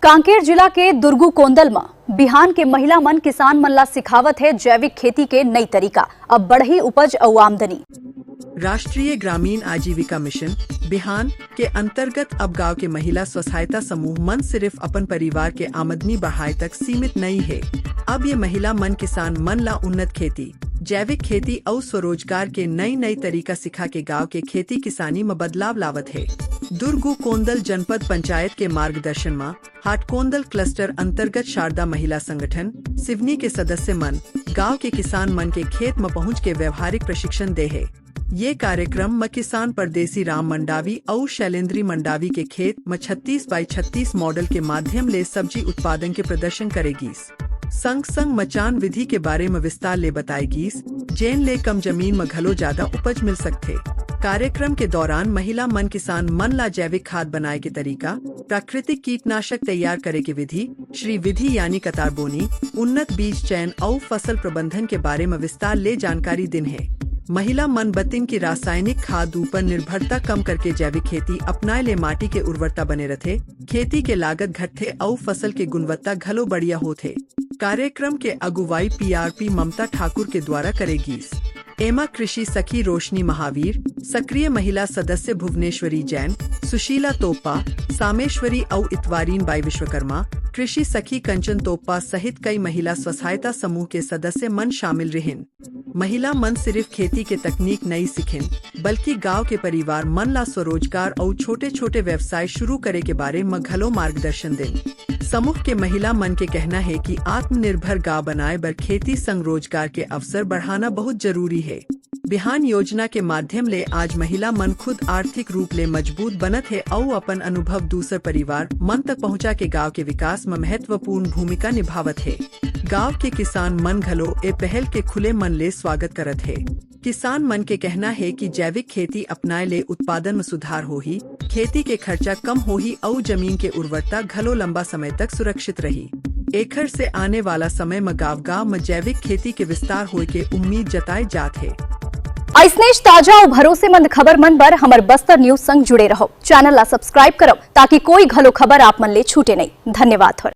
कांकेर जिला के दुर्गु कोंदल में बिहान के महिला मन किसान मन ला सिखावत है जैविक खेती के नई तरीका। अब बढ़ही उपज और आमदनी। राष्ट्रीय ग्रामीण आजीविका मिशन बिहान के अंतर्गत अब गांव के महिला स्वसहायता समूह मन सिर्फ अपन परिवार के आमदनी बढ़ाए तक सीमित नहीं है। अब ये महिला मन किसान मन ला उन्नत खेती, जैविक खेती और स्वरोजगार के नई तरीका सिखा के गांव के खेती किसानी में बदलाव लावत है। दुर्गु कोंदल जनपद पंचायत के मार्गदर्शन में हाटकोंदल क्लस्टर अंतर्गत शारदा महिला संगठन सिवनी के सदस्य मन गांव के किसान मन के खेत में पहुंच के व्यवहारिक प्रशिक्षण दे है। ये कार्यक्रम में किसान परदेसी राम मंडावी और शैलेंद्री मंडावी के खेत में 36x36 मॉडल के माध्यम ले सब्जी उत्पादन के प्रदर्शन करेगी। संग मचान विधि के बारे में विस्तार ले बताएगी, जेन ले कम जमीन में घलो ज्यादा उपज मिल सकते। कार्यक्रम के दौरान महिला मन किसान मन ला जैविक खाद बनाए के तरीका, प्राकृतिक कीटनाशक तैयार करे के विधि, श्री विधि यानी कतार बोनी, उन्नत बीज चयन और फसल प्रबंधन के बारे में विस्तार ले जानकारी दिन है। महिला मन बतिन की रासायनिक खाद ऊपर निर्भरता कम करके जैविक खेती अपनाए ले माटी के उर्वरता बने रहते, खेती के लागत घटते और फसल के गुणवत्ता घलो बढ़िया होते। कार्यक्रम के अगुवाई PRP ममता ठाकुर के द्वारा करेगी। एमा कृषि सखी रोशनी महावीर, सक्रिय महिला सदस्य भुवनेश्वरी जैन, सुशीला तोप्पा, सामेश्वरी और इतवारीन बाई विश्वकर्मा, कृषि सखी कंचन तोप्पा सहित कई महिला स्वसहायता समूह के सदस्य मन शामिल रहें। महिला मन सिर्फ खेती के तकनीक नहीं सीखें, बल्कि गांव के परिवार मन ला स्वरोजगार और छोटे छोटे व्यवसाय शुरू करे के बारे में घलो मार्गदर्शन दें। समूह के महिला मन के कहना है कि आत्मनिर्भर गांव बनाए बर खेती संग रोजगार के अवसर बढ़ाना बहुत जरूरी है। बिहान योजना के माध्यम ले आज महिला मन खुद आर्थिक रूप ले मजबूत बनत है और अपन अनुभव दूसर परिवार मन तक पहुंचा के गांव के विकास में महत्वपूर्ण भूमिका निभावत है। गांव के किसान मन घलो ए पहल के खुले मन ले स्वागत करत है। किसान मन के कहना है कि जैविक खेती अपनाए ले उत्पादन में सुधार होही, खेती के खर्चा कम होही और जमीन के उर्वरता घलो लंबा समय तक सुरक्षित रही। एखर से आने वाला समय में गाँव में जैविक खेती के विस्तार होए के उम्मीद जताए जात है। ऐसने ताजा और भरोसेमंद खबर मन बर हमर बस्तर न्यूज संग जुड़े रहो। चैनल ला सब्सक्राइब करो ताकि कोई घलो खबर आप मन ले छूटे नहीं। धन्यवाद।